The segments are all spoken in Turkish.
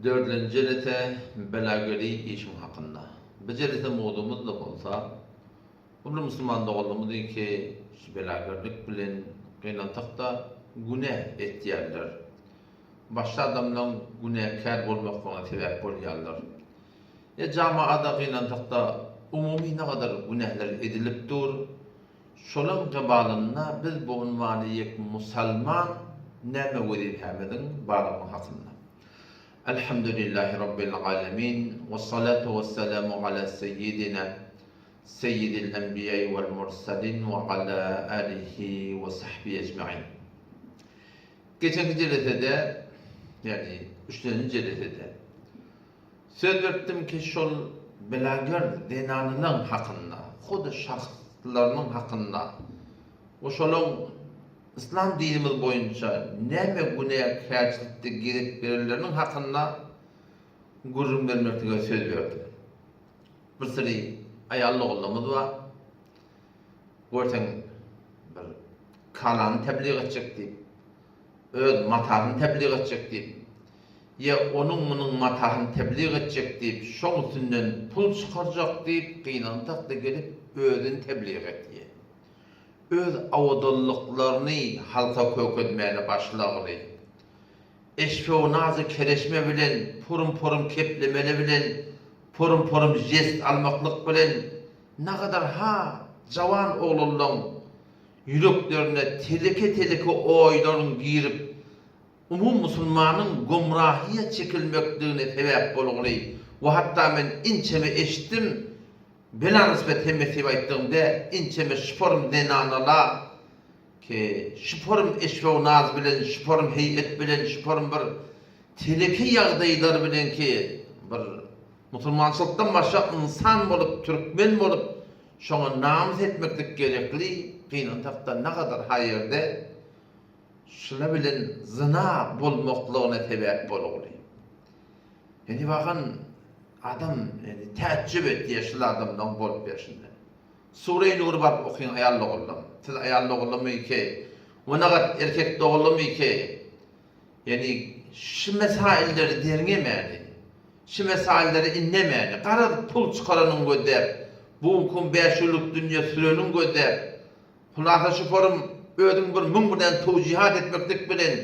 Dördüncü celete belageli işim hakkında. Bir celete mevzumuz da olsa, bunu Müslüman da olduğumuz ki belagerlik bilen kıynatakta günah etýärler. Başka adamdan günahkar bolmak bana sebep bolýarlar. Ya cemaada kıynatakta umumi ne kadar günahlar edilip dur. Şolan gabalına biz bu unvanı yek Müslüman näme wedip hämedin barama hakkında. Elhamdülillahi Rabbil alemin ve salatu ve selamu ala seyyidina seyyidil enbiyayı vel mursalin ve ala alihi ve sahbihi ecma'in. Geçenki celetede, yani 3. celetede söz verdim ki şol belager denanının hakkında, hudu şahslarının hakkında, o şolun İslam dinimiz boyunca näme günäge käçilikde girip verillerinin hakkında gurrun vermektige söz verdim. Bir sürü ayallı oğlumuz var. Görsen bir kalanı tebliğ edecek deyip, öz matahını tebliğ edecek deyip, ya onun matahını tebliğ edecek deyip, şoň üstünden pul çıkaracak deyip, kıynantakta gelip özünü tebliğ et diye. Öz awdallıklaryny halka köketmäne başlagly. Eşfe nazı kereşme bilen, purum keplemeli bilen, purum jest almaklyk bilen ne kadar jawan oğlullaryň yüreklerine teleke oýlaryň girip umum musulmanyň gomrahiýe çekilmekdigine sebäp bolgly. Ve hatta men inçeme eşitdim. Bela nispet hemmeti baytdığımda inçeme şüporum denanala ki şüporum eşve naz bilen, şüporum heyet bilen, şüporum bir teleki yağdaylar bilen ki bir musulmançılıktan başka insan bolup, Türkmen bolup şoňa namaz etmeklik gerekli kıynatakta ne kadar hayırda şuna bilen zina bolmaklygyna sebäp bolgly. Yani bakın adam yani teəccüb etdi yaşlı adamdan bolup berşinde. Sure-i Nur barıp okuyun ayallı oğlum. Siz ayallı oğlum ki, o nagat erkek oğlum ki, yani şu mesailleri derlemeli, şu mesailleri inlemeli, qarad pul çıkaranın göder, bunkun 5 yıllık dünya sürenin göder, hulasa şu forum ödün bir mün bilen tevcihat etmeklik bilen,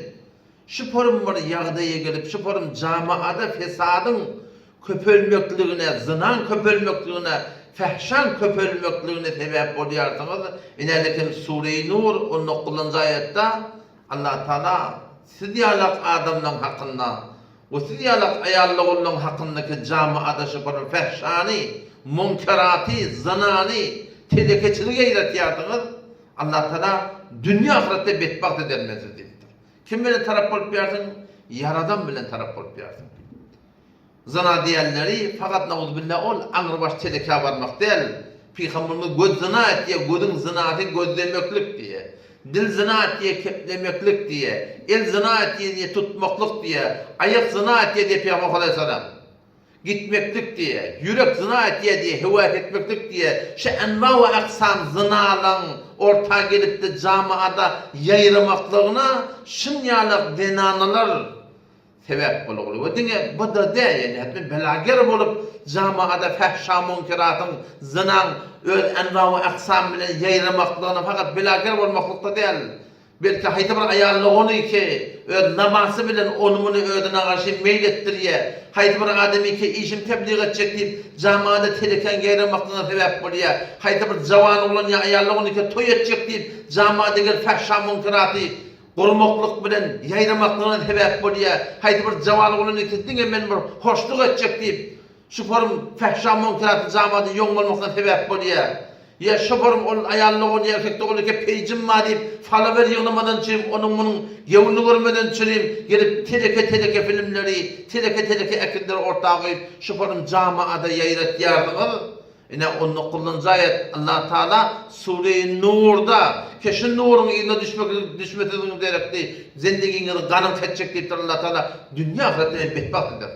şu forum bir yağdaya gelip, şu forum camiada fesadın köpölmekligine, zınan köpölmekligine, fehşan köpölmekligine sebep bolýarsyňyz. Inelekin Sure-i Nur 19-njy ayetde Allah Taala sidyalak adamlaryň hakkında, o sidyalak ayallyk olaryň hakkyndaky jamaada şoparyň fehşany, munkaraty, zınany, telekeçilik eýretýärdiňiz. Allah Taala dünýä ahiretde betbaht edermezdir diýipdir. Kim bilen tarap bolup ýarsyň? Yaradan bilen tarap bolup ýarsyň. Zina diyenleri fakat nauzubillah ol anırbaş teleke varmak değil. Peygamberimiz göz zina et diye, gözün zinatı gözlemeklik diye. Dil zina et diye, keplemeklik diye. El zina et diye tutmaklık diye. Ayak zina et diye Peygamber Aleyhisselam. Gitmeklik diye. Yürek zina et diye hıvat etmeklik diye. Şu enva ve aksam zinalan orta gelip de camiada yayırmaklığına şınyalık denanalar sebep bolýar. Ve dine bu da yani hatmy belager bolup jamaada fahşa munkaratyn zinan öz enwa we aqsam bilen ýaýramaklygyna fakat belager bolmaklykda däl. Belki haýta bir aýallygyny ki öz namasy bilen onu özüne garşy meýletdirýär. Haýta bir adamy ki işim tebliğ etjek diýip jamaada teleken ýaýramaklygyna sebep bolýar. Haýta bir jawan bolan aýallygyny ki toý etjek diýip jamaada gel fahşa munkaraty gormaklyk bilen ýaýramaklygyna sebäp bolýar. Haýdy bir jawan bolan ikisiňe men bir hoşluk etjek diýip şu form fahşa munkaraty jamada ýoň bolmagyna sebäp bolýar. Ya şu form ol aýallygyny erkekde bolýar ki peýjim ma diýip falawer ýygnamadan çyryp onuň munyň ýewini görmeden çyryp gelip teleke filmleri, teleke ekitleri ortaga goýup şu form jamaada ýaýratýardylar. Ine 19-njy ayet Allah Taala Sure-i Nur'da keşin nurun ýygyna düşmediňi derekdi. Zendigiňi ganyň ketjek diýip Allah Taala dünýä ahiretde betbaht eder.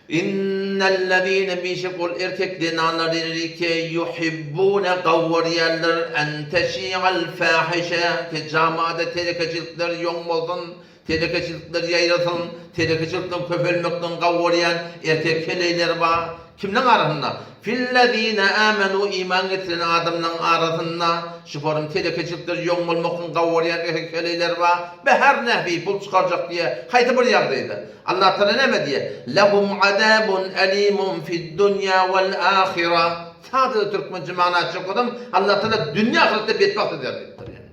İnnellezîne bişekul erkek denanları ki yuhibbune gawwariyallar en teşi'al fâhişe ki camiada telekecilikler ýoň bolsun, Telekeçilikler yayrasın, telekeçilikten köpelmekten gavvarayan erkek keleyler var. Kimden arasında? Fillezine amenu iman getiren adamdan arasında şu form telekeçilikler yoğun olmaktan gavvarayan erkek keleyler var. Ve her nehvi pul çıkaracak diye haydi bir yerdeydi. Allah Teala ne diye? Lehum adabun alimun fid dunya vel ahira. Sadece Türkmence mana çıkmadım. Allah Teala dünya ahirette bedbaht eder dediler yani.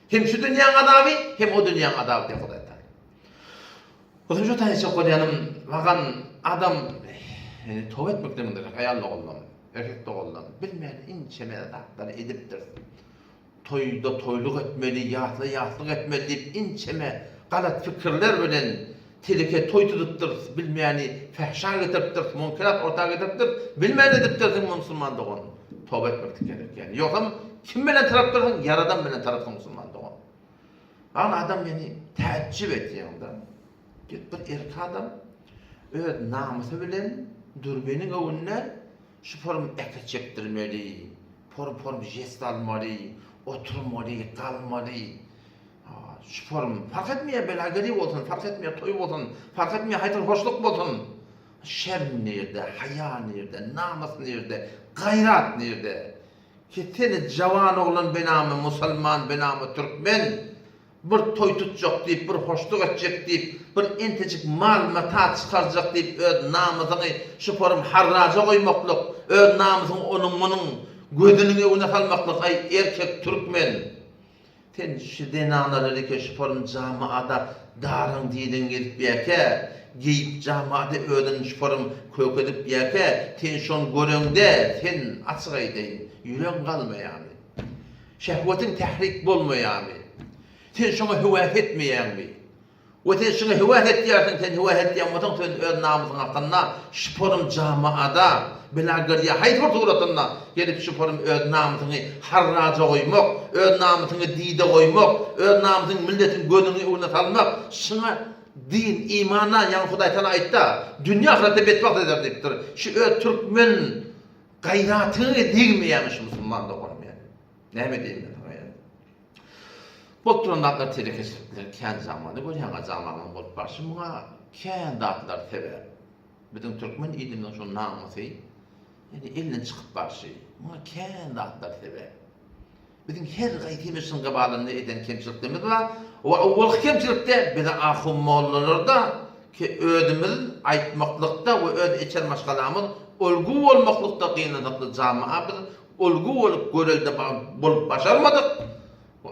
Hem şu dünyanın adabı hem o dünyanın adabı diye kadar. Oğlum şu tane çok koyanım, vagan adam tövbe etmekten de hayal oğlum, erkek de oğlum, bilmeyen inçemede dağları ediptir. Toyda toyluk etmeli, yatlık etmeli deyip inçeme, galat fikirler bilen teleke toy tutuptur, bilmeyeni fehşa getiriptir, munkirat ortaya getiriptir, bilmeyen ediptirsin Müslüman doğun. Tövbe etmek gerek yani. Yoksa kim bilen taraftırsın? Yaradan bilen taraftırsın Müslüman doğun. Ama adam yani teəccüb et yanında. Bir erkek adam öz namusu bilen durbenin önüne şu form eke çektirmeli, form jest almalı, oturmalı, kalmalı. Şu form fark etmiyor belageli olsun, fark etmiyor toy olsun, fark etmiyor hayır hoşluk olsun. Şerm nerede, haya nerede, namus nerede, gayrat nerede? Ki seni cavan oğlan benamı Müslüman, benamı Türkmen bir toy tutacak deyip, bir hoşluk edecek deyip, bir entecik mal mata çıkaracak deyip, öz namusunu şu form harraca koymaklık, öz namusunu onun bunun gözünün önüne salmaklık, ay erkek Türkmen. Sen şu denanaları ki şu form camiada darın diyden gelip biyake, giyip camiada ödün şu form kök edip biyake, sen şun göründe, sen açıqaydeyin, yüren kalmayan. Şehvetin tahrik bolmayan. Sen şuna hüvayet etmeyen mi? Ve sen şuna hüvayet etdiyorsun, sen hüvayet etdiyorsun, sen öz namusun hakkında şüpherim camiada, belagırya hayır tuğratında gelip şüpherim öz namusunu harraca koymak, öz namusunu dide koymak, öz namusunu milletin gözünü önüne salmak, şuna din, imana, yani Hudaytan ayette, dünya ahirette bedbaht eder deyiptir. Şu öz Türkmen gayratını digmeyemiş Müslüman da olmayan. Ne mi diyeyim ben? Bu turundaklar telekeşifler kendi zamanı, bu yana zamanın bulup başı, buna kendi atlar sever. Bizim Türkmen ilimden şu namusu, yani elden çıkıp başı, buna kendi atlar sever. Bizim her gaytimizin kabalını eden kemçiliklerimiz var. O avval kemçilikte bize ahum mollalarda ki ödümüz aytmaklıkta ve öd içer maşgalamız olgu olmaklıkta kıyınladıklı cami'a biz olgu olup görelde bulup başarmadık.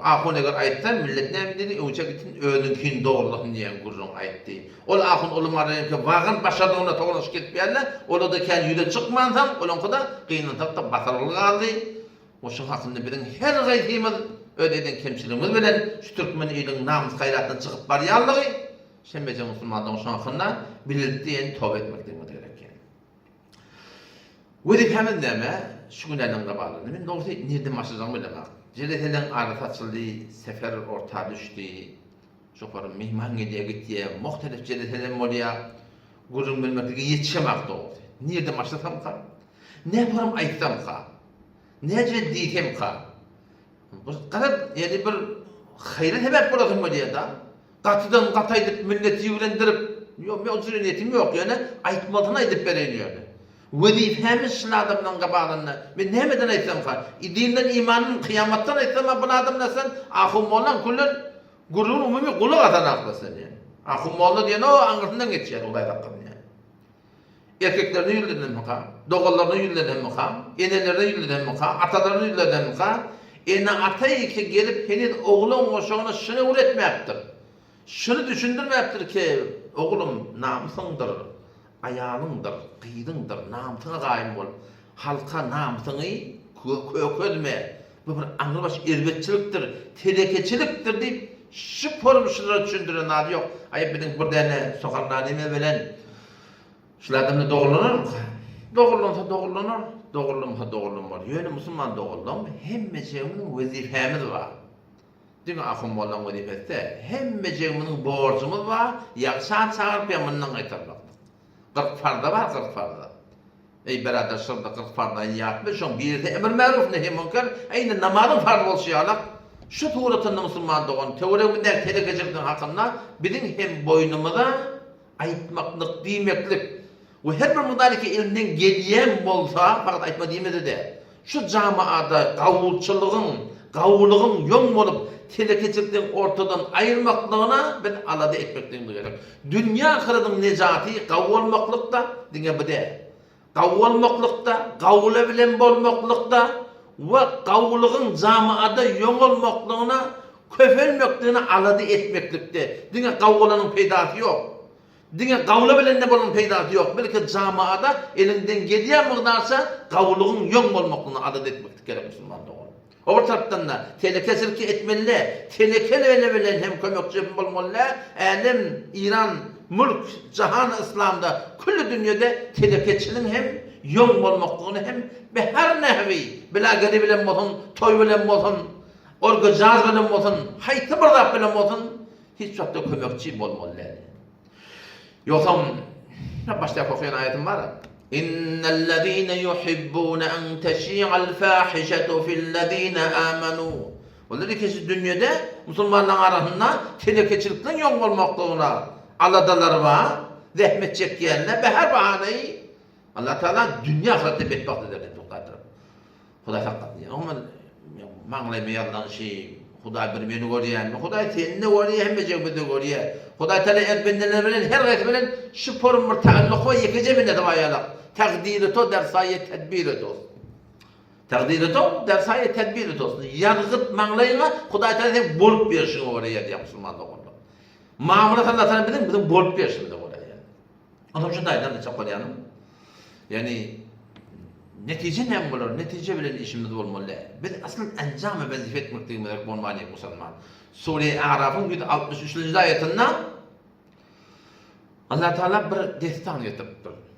Ahun eger aytsa millet näme dedi? Öňçe gitin ödünkin doğruluğun diýen gurrun aýtdy. Ol ahun ulumary ki wagan başadygyna togruş ketmeýärler, olar da kän ýüde çykmansaň, olaňda gynantakda basarlyk aldy. Oşu hakynda biziň her gaýtymyz ödeden kemçiligimiz bilen şu Türkmen ýylyň namus gaýratyndan çykyp barýarlygy, şembeje musulmanlaryň oşu hakynda bildirdiň tövbe etmekden gerek. Wezifemiz näme? Şu günlerden gabalyny men dogry nerden başlajagymy bilemem. Jeletelen arı saçıldı, sefer orta düştü, şoparın mihman gidiye gittiye, muhtelif jeletelen molya, gurun bilmekte yetişemek doğdu. Nereden başlasam ka? Ne yaparım aytsam ka? Ne ciddiyetim ka? Kadar yani bir hayret sebep bulasın molya da, katıdan kataydıp milleti yürendirip, yok ben o niyetim yok yani, aytmadığına edip vereyim yani. Vazifemiz şun adamdan gabalını. Ben nemeden aytsam ka? Dinden imanın kıyamattan aytsam bu adam nasan ahum olan kullun gururun umumi kulu atan aklasın yani. Ahum olla diyen o angırtından geçer olay hakkında yani. Erkeklerini yülleden mi ka? Doğullarını yülleden mi ka? Enelerini yülleden mi ka? Atalarını yülleden mi ka? Atayı ki gelip henüz oğlun oşağına şunu üretmeyaptır. Şunu düşündürmeyaptır ki oğlum namusundur. Ayağındır, kıydındır, namtına gayim bol. Halka namtını kökölme. Bu bir anılbaş erbetçiliktir, telekeçiliktir deyip şu formuşları düşündüren adı yok. Ayıp bilin burada ne sokarlar neme bilen. Şulardan da doğrulanır mı? Doğrulansa doğrulanır, doğrulansa doğrulanır. Yöne Müslüman doğrulanır. Hem meceminin vazifemiz var. Dün ahım olan vazifesi, hem meceminin borcumuz var. Yakşan çağırıp yanından kaytarlar. 40 farda var, 40 farda. Ey beraber şurada 40 farda yapmış, şun birisi emir ma'ruf nehy munkar, ayni namazın farz bolşýarlyk. Şu tuğratında Müslüman doğan teoreminde telekecekten hakkında bizim hem boynumuza aytmaklık, diymeklik ve her bir müdariki elinden geliyen bolsa fakat aytma diymedi de şu camaada gavulluğun yon bolup telekecekten ortadan ayırmaklığına ben alada etmekten gerek. Dünya kırıdın necati gavulmaklıkta dine bide. Gavulmaklıkta, gavula bilen bolmaklıkta ve gavulluğun camaada yon olmaklığına köfelmekliğine alada etmeklikte. Dine gavulanın peydası yok. Dine gavula bilen ne bolun peydası yok. Belki camaada elinden geliyen mıqdarsa gavulluğun yon olmaklığına alada etmeklik gerek Müslüman doğru. Öbür taraftan da telekesirki etmeli, telekele bilen hem kömekçi bolmalı, alim, İran, mülk, cahan İslam'da, külli dünyada telekeçinin hem yon olmaklığını hem her nehvi, bilagari bilen bolsun, toy bilen bolsun, orgacaz bilen bolsun, hayti bırdap bilen bolsun, hiç vakti kömekçi bolmalı. Yoksam, başta okuyan ayetim var. İnnellezîne yuhibbûne en teşî'al fâhişetu fillezîne âmenû. Onları ki dünyada Müslümanların arasında telekeçilikten yon olmaklığına aladalar var, zahmet çekkenler ve her bahaneyi Allah Teala dünya ahirette bedbaht eder bu kadar. Huda fakat yani ama mağlaymayan şey Huda bir beni görüyen, Huda seni görüyor hem becebede görüyor. Huda Teala erbenler bilen her gayet bilen şu form taalluk ve yekece bine davayalar. Takdiri to dersayı tedbiri to. Takdiri to dersayı tedbiri to. Yargıt mağlayına Huda Teala hep bolup versin oraya diye Müslümanlar oldu. Mamulat Allah Teala bizim bolup versin de oraya. Adam şu daydan da çok yanım. Yani netice ne olur? Netice bilen işimiz olmalı. Biz aslında encam vazife etmekteyiz olmalı Müslüman. Sure Araf'ın 63. ayetinde Allah Teala bir destan getirdi.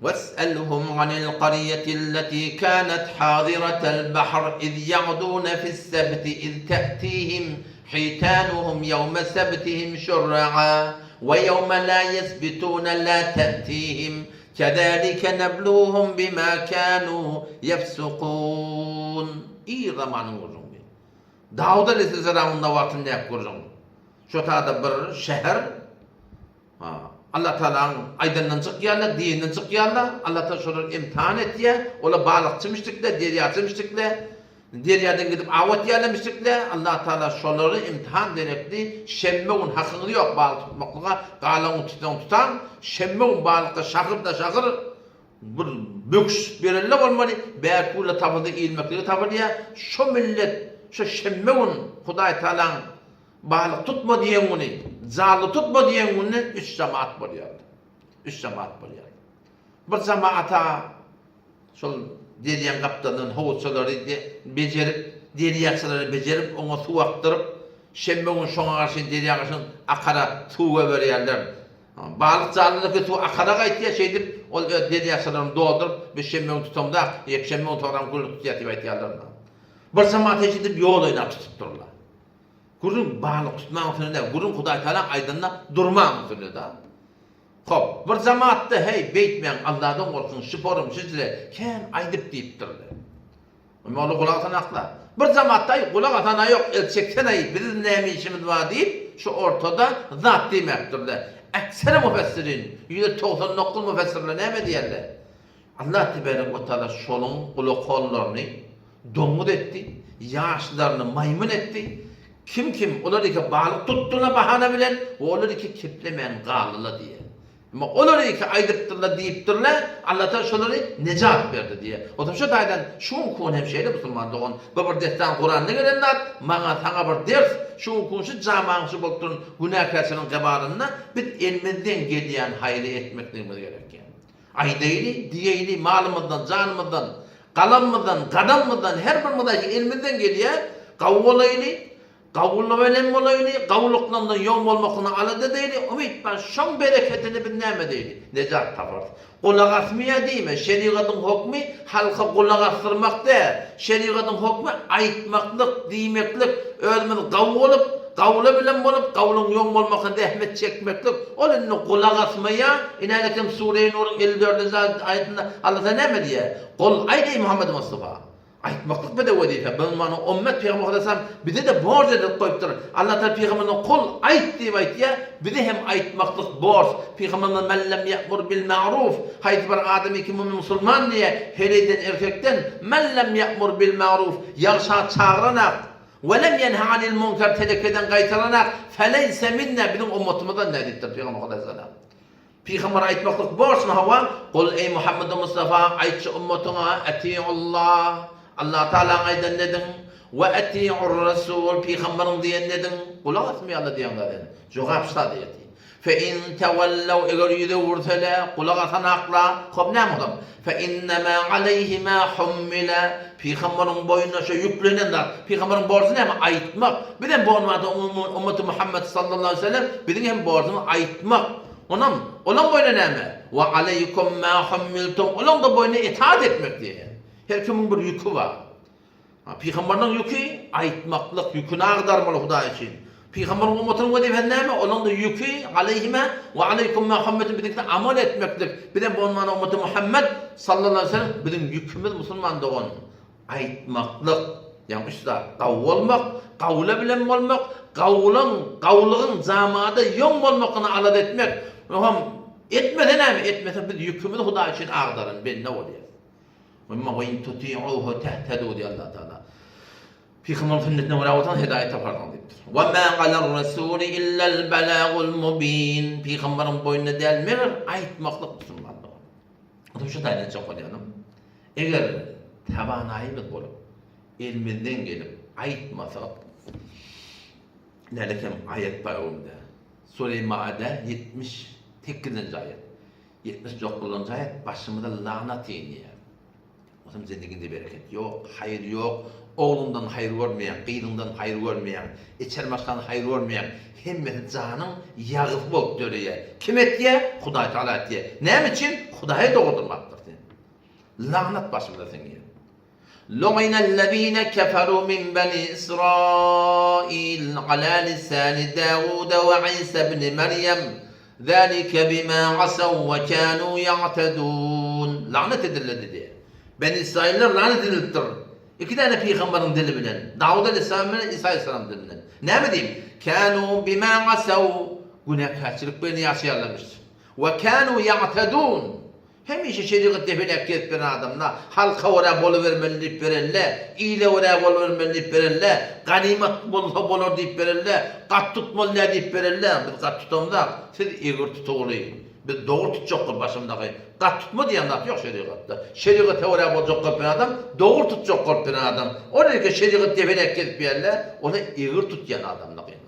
وَاسْأَلْهُمْ عَنِ الْقَرْيَةِ الَّتِي كَانَتْ حَاضِرَةَ الْبَحْرِ إِذْ يَعْدُونَ فِي السَّبْتِ إِذْ تَأْتِيهِمْ حِيتَانُهُمْ يَوْمَ سَبْتِهِمْ شُرَّعًا وَيَوْمَ لَا يَسْبِتُونَ لَا تَأْتِيهِمْ كَذَلِكَ نَبْلُوهُمْ بِمَا كَانُوا يَفْسُقُونَ. İyi zamanın uzun bir. Davud Aleyhisselam'ın da vaktinde yapıyoruz. Şu taada bir şehir. Allah Teala'nın aydınlan çıkıyarlar, dininden çıkıyarlar. Allah Teala şunları imtihan ettiye. Ola balıkçımıştıklar, deryatçımıştıklar. Deryadan gidip avat yerlemiştikler. Allah Teala şunları imtihan denekli. Şemmeğin hakkını yok balık tutmaklığa. Galanı tutan. Şemmeğin balıkta şakır da şakır. Bir böküş verirler olmalı. Berkuyla tabıda eğilmekliği tabıda. Şu millet, şu şemmeğin Huday Teala'nın balık tutma diyen onu, zalı tutma diyen onu 3 cemaat buluyordu. 3 cemaat buluyordu. Bir cemaata şol deriyen kaptanın hovuzçaları becerip, deriyakçaları becerip, ona su aktırıp, şemmeğin şoğa karşı, deriye karşı akara tuğla verirler. Balık zalındaki tuğ akara gaytiye şey deyip, o deriyakçalarını doldurup, bir şemmeğin tutamda, yek şemmeğin tutamdan kulü tutuyatı gaytiyelerine. Bir cemaata edip yol oynar tutup dururlar. Gurun balık tutmağın sönüde, gurun Huday Teala aydınla durmağın sönüde. Hop, bir cemaatta hey beytmeyen Allah'dan korksun, şıporum, şizle, ken aydıp deyip durdu. Ama onu kulak atan akla. Bir cemaatta kulak atana yok, elçekten ayıp, bizim neymi işimiz var deyip, şu ortada zat demek durdu. Ekseri müfessirin, %99 müfessirle neyme diyerler? Allah Tebarek ve Teala şolun kulu kollarını domuz etti, yaşlarını maymun etti. Kim olar ki balık tuttuğuna bahane bilen, olar ki keplemeyen galıla diye. Ama olar ki aydıptırla deyiptirle, Allah Teala şunları necat verdi diye. O da şu daydan şun kun hemşehri Müslüman doğun. Bir destan Kur'an'da gelenler, bana sana bir ders, şun kun şu camağışı baktırın günahkarçının kebarına, bir elimizden geliyen hayri etmeklerimiz gerekir. Aydaylı, diyeyli, malımızdan, canımızdan, kalamımızdan, kadamımızdan, her birimizdeki elimizden geliyor, kavgolaylı, Qavullama bilen bolayını, qavullukdan da yol olmakını aladı deyli, ümit ben şun bereketini bilmeme deyli. Necat tapar. Kulak asmaya deyme, şeriatın hukmi halka kulak astırmak değil. Şeriatın hukmi aytmaklık, deymeklik, ölmez qavula bilen bolup, qavulun yol olmakını dehmet çekmeklik. Onun kulak asmaya, inaylakim Sure-i Nur'un 54. ayetinde Allah ne mi diye? Kul ay dey Muhammed Mustafa. Aytmaklık bir de vazife. Ben bana ümmet Peygamber desem bize de borç edip koyuptur. Allah Teala Peygamberine kul ayt diye aytya, bize hem aytmaklık borç. Peygamberine men lem ya'mur bil ma'ruf. Hayt bir adam iki Müslüman diye heleyden erkekten men lem ya'mur bil ma'ruf. Yaşa çağıranak ve lem yenha anil munkar telekeden kaytaranak feleyse minna bizim ummetimizden ne dedi Peygamber Aleyhisselam. Peygamber aytmaklık borç mu hava? Kul ey Muhammed Mustafa aytçı ummetine eti'ullah. Allah Teala aydan nedin ve eti'ur Resul Peygamberin diyen nedin. Kulak asmay Allah diyenlerin. Cevap şta diyeti. Fe in tevellev eğer yüdevurtele kulak asanakla kop ne muhtem? Fe innema aleyhima hummila Peygamberin boyuna şu yüklenenler. Peygamberin borcu ne mi? Aytmak. Bir de bu ümmeti Muhammed sallallahu aleyhi ve sellem bir de hem borcunu aytmak. Olan boyuna ne mi? Ve aleykum ma hummiltum. Olan da boyuna itaat etmek diye. Her kimin bir yükü var. Peygamberden yükü aytmaklık, yükünü ağdarmalı Huda için. Peygamberin ummetinin vazifesi ne mi? Onun da yükü aleyhime ve aleykum Muhammed'in birlikte amel etmektir. Bir de bu ümmeti Muhammed sallallahu aleyhi ve sellem bizim yükümüz Müslüman doğun. Aytmaklık. Yani işte kavul olmak, kavule bilen olmak, kavlığın zamanında yon olmakını alat etmek. Etmese ne mi? Etmese biz yükümüzü Huda için ağdarın. Ben ne oluyor? Ve in tuti'uhu tehtedû diye Allah Teala. Peygamber sünnetine uğrağıtan hidayete pardon deyiptir. Ve mâ galer resûlü illel belâgul mubîn. Peygamberin boynuna delmir, aytmaklık Müslümanlığı. Adım şu tayını çok olayalım. Eğer tabanayımız bolup, elimizden gelip aytmasak, nelekem ayet bayağımda. Sure-i Maide 78. ayet. 79. ayet başımıza lanet iniyor. O zaman zindeginde bereket yok, hayır yok, oğlundan hayır görmeyen, kıyırından hayır görmeyen, içermekten hayır görmeyen, hem canın yağıf bol döreye. Kim et diye? Huday Teala et diye. Ne için? Huday'a doğdurmaktır diye. Lanet başımıza seniye. لُعِنَ الَّذ۪ينَ كَفَرُوا مِنْ بَنِي إِسْرَائِيلَ عَلَى لِسَانِ دَاوُودَ وَعِيسَى بْنِ مَرْيَمَ ذَلِكَ بِمَا عَصَوْا وَكَانُوا يَعْتَدُونَ Lanet edildi diye. Ben İsrailler lanet edildir. İki tane peygamberin dili bilen. Davud Aleyhisselam bilen, İsa Aleyhisselam dilinden. Ne mi diyeyim? Kânû bimâ asav. Günahkarçılık beni yaşayarlamış. Ve kânû ya'tedûn. Hem işi şeriat defilek etmen adamla. Halka oraya bolu vermeli deyip verenle. İyile oraya bolu vermeli deyip verenle. Ganimet bolsa bolur deyip verenle. Kat tutmalı deyip verenle. Biz kat tutamda. Siz eğer tutuğulayın. Biz doğru tutacaklar başımdaki. Kat tutma diyen laf yok şeriatta. Şeriat oraya bolacak korpen adam, doğru tutacak korpen adam. Oraya ki şeriat defilek edip yerle, onu eğer tutayan adamla kıymet.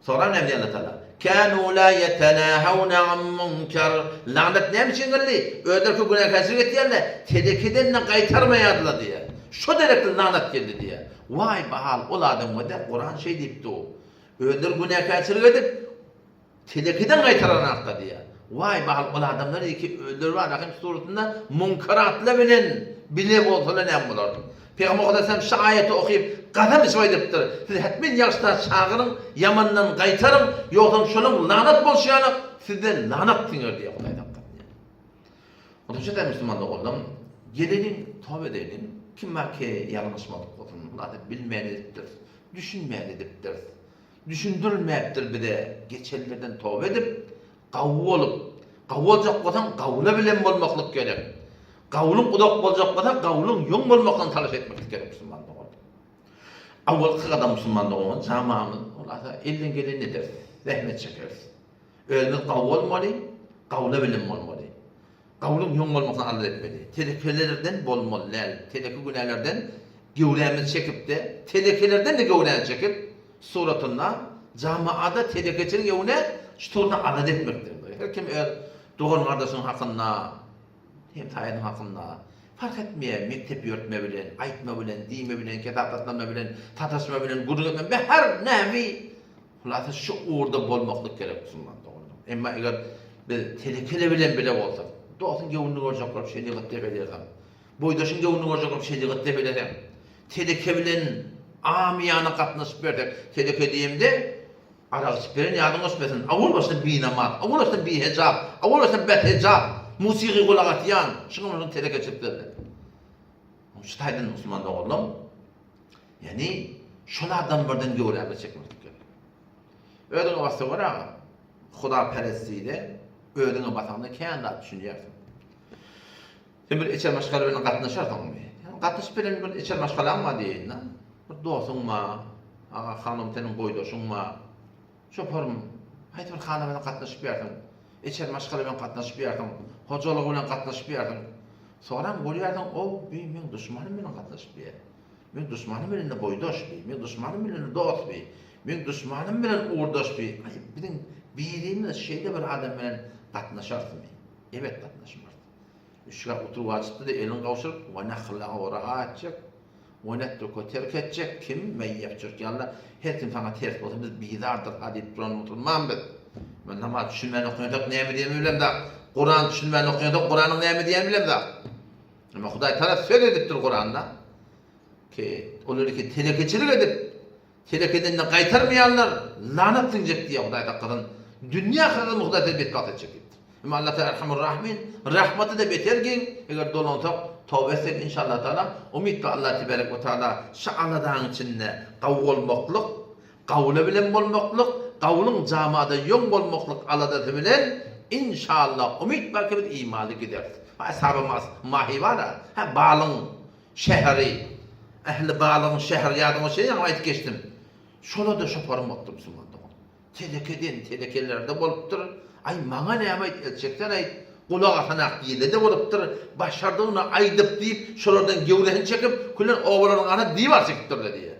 Sonra ne diyor Allah Teala? Kânû lâ yetenâhavne an munkar. Lanet ne için geldi? Öderki günahkarçılık ettilerle, telekeden ne kaytarmayadılar diye. Şu derekli lanet geldi diye. Vay bahal, ol adam o da Kur'an şey deyipti o. Öder günahkarçılık edip, telekeden kaytaranakta diye. Vay bahal ol adamlar ki öldür var Rahim suretinde munkaratla bilip olsalar ne bulardı. Peygamber Aleyhisselam şu ayeti okuyup qadam ismi ediptir. Siz hetmin yaşta çağırın, yamandan qaytarın, yoksa şunun lanet bolşyanı sizden lanet dinler diye Huday taptı. Onun için de Müslümanlık oldum. Gelelim, tövbe edelim. Kim var ki yanlışmadık olsun. Lanet bilmeyenidir, düşünmeyenidir. Düşündürmeyiptir bir de geçerlerden tövbe edip qavvu olup, qavvu olacak olsan qavula bilen bolmaklık gerek. Qavulun udak bolacak olsa qavulun yon bolmaktan talaş etmek gerek Müslümanlık oldu. Avvalki kadar Müslümanlık olan camamız olasa elden gelen nedir? Zahmet çekeriz. Ölümüz qavvu olmalı, qavula bilen olmalı. Qavulun yon bolmaktan Allah etmeli. Telekelerden bolmalı, teleke günahlardan gövlemiz çekip de, telekelerden de gövlemiz çekip suratında camaada telekecilik yevne şuturda adet etmektir. Her kim doğan kardeşin hakkında, hem tayin hakkında fark etmeye, mektep yörtme bilen, aytma bilen, diyme bilen, kitap tatlama bilen, tatasma bilen, gurur etme bilen, her nevi hulasa şu uğurda bolmaklık gerek Müslüman'da oldu. Ama eğer bir telekele bilen bile olsa, doğsun gevunlu olacaklar bir şeyliği gıttefelerim. Boydaşın gevunlu olacaklar bir şeyliği gıttefelerim. Teleke bilen amiyana katlaşıp verdik. Teleke diyeyimde, Arak siperin yardım olmasın. Avul başta bir namaz, avul başta bir hecab, avul başta bet hecab, musiki kulak atiyan. Şunu teleke çıktı. şu taýdan musulman oğlum. Yani şolardan birden göwräp çekmek gerek. Ödüňe bassa gara, Huda perestliğinde ödüňe batanda kendi düşünýärsiň. Sen bir içer maşgala bilen gatnaşarsyň mı? Yani gatnaşyp bilen bir içer maşgala mı diýin da? Bir dostuňma, aga hanım senin goýdoşuňma, şoparum, haýt bir hana bilen gatnaşyp ýersiň. İçer maşgala bilen gatnaşyp ýersiň, hojalyk bilen gatnaşyp ýersiň. Soňra bolýardyň, o men düşmanym bilen gatnaşyp ýer. Men düşmanym bilen goýdoş bi, men düşmanym bilen dost bi, men düşmanym bilen uğurdaş bi. Bilen birimiz şeýle bir adam bilen gatnaşarsyň. Evet gatnaşmaz. Üçga oturup açıptı da elin kavuşurup, o nakılla orağa açacak, o netto koterk edecek, kim meyyep Türkiye'yle, her kim sana ters olsa biz bidardır, hadi duran oturmam biz. Ben namaz düşünmeyen okuyadak neymi diyemi bilem da, Kur'an düşünmeyen okuyadak Kur'an'ın neymi diyemi bilem da. Ama Huday Teala söylediptir Kur'an'da, ki onları ki telekeçilik edip, telekeden kaytarmayanlar lanet dinecek diye Huday Teala'nın dünya kadar Huday Teala betkat edecek. Ama Allah Teala Erhamur Rahmin, rahmeti de betergin, eğer dolantak, tövbe etsek inşallah Teala, umidli Allah Tebarek ve Teala, şa'aladan içinde kavul olmaklık, kavule bilen olmaklık, kavulun camada yon olmaklık Allah'da bilen, inşallah umid belki bir imanı gider. Ashabımız mahi var da, bağlın şehri, ehli bağlın şehri yadım o şey, ama et geçtim. Şola da şoparım baktım Müslüman'da. Telekelerde boluptur. Ay maňa näme etjekler aýt, gulak atanak diýildi de bolupdyr. Başardygyny aýdyp diýip, şolardan gewrehini çekip, kulen oğlaryň ana diýip çekipdir diýe.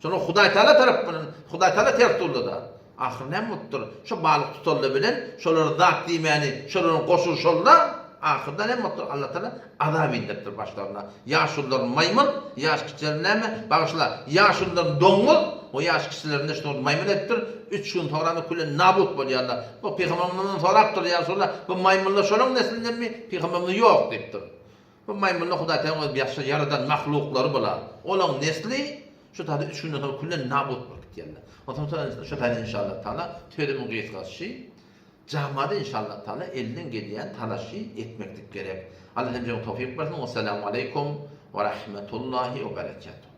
Şonu Hudaý Taala tarapyndan, Hudaý Taala tertuldy da. Ahir näme bolupdyr? Şo balyk tutaldy bilen, şolary zat diýmäni, şolaryň goşulşolda, ahirde näme bolupdyr? Allah Taala azap indiripdir başlaryna. Ya şollar maymun, ya kiçiler näme? Bagyşla, ya şollar doňul, o yaş kişilerinde işte maymun ettir, 3 gün sonra kulen nabut bolýarlar. Bu peygamberden sorapdyr ya sonra bu maymunlar şonuň neslinden mi? Peygamberden ýok diýipdir. Bu maymunlar Hudaý Taala ýaşa yaradan mahluklary bolar. Olaň nesli şu taýda 3 günden sonra kulen nabut bolup gitýärler. Ondan sonra şu taýda inşallah Taala tödümiň gysgaçy jamada inşallah Taala elden gelýän talaşy etmeklik gerek. Allah hemje tawfik bersin. Assalamu aleykum ve rahmetullahi ve berekatuhu.